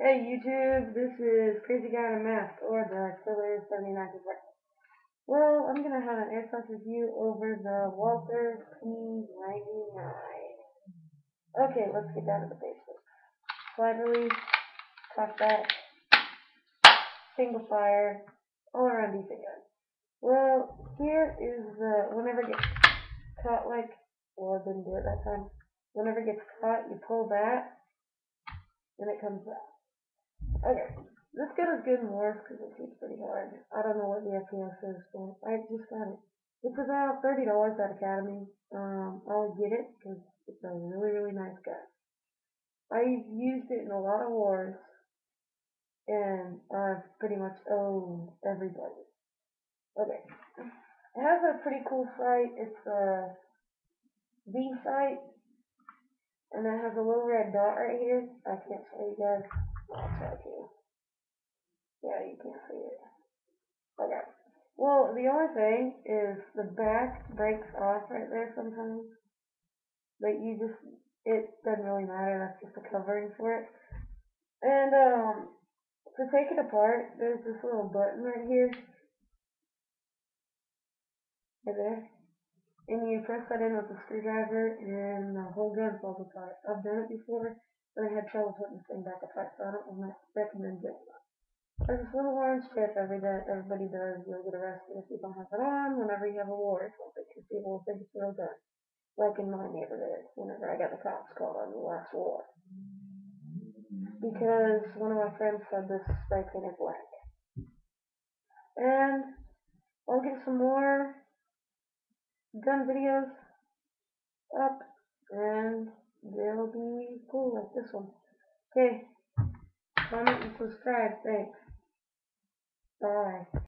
Hey YouTube, this is Crazy Guy in a Mask, or the Killer 79. Well, I'm gonna have an airsoft review over the Walther P99. Okay, let's get down to the basics. Slide release, cock back, single fire, all around decent gun. Well, here is whenever it gets caught well, I didn't do it that time. Whenever it gets caught, you pull that, and it comes out. Okay, this gun is good in Wars because it shoots pretty hard. I don't know what the FPS is, but I just got it. It's about $30 at Academy. I'll get it because it's a really nice gun. I've used it in a lot of wars, and I've pretty much owned everybody. Okay, it has a pretty cool sight. It's a V sight, and it has a little red dot right here. I can't show you guys. I'll try to. Yeah, you can't see it. Okay. Well, the only thing is the back breaks off right there sometimes. But it doesn't really matter. That's just a covering for it. And to take it apart, there's this little button right here, right there. And you press that in with a screwdriver, and the whole gun falls apart. I've done it before, but I had trouble putting this thing back apart, so I don't recommend it. There's this little orange tip everybody does. You'll get arrested if you don't have it on whenever you have a war or something, because people will think it's real gun. Like in my neighborhood, whenever I got the cops called on me last war. Because one of my friends said this spray painted black. And I'll get some more gun videos up, and they'll be cool like this one. Okay, comment and subscribe. Thanks. Bye.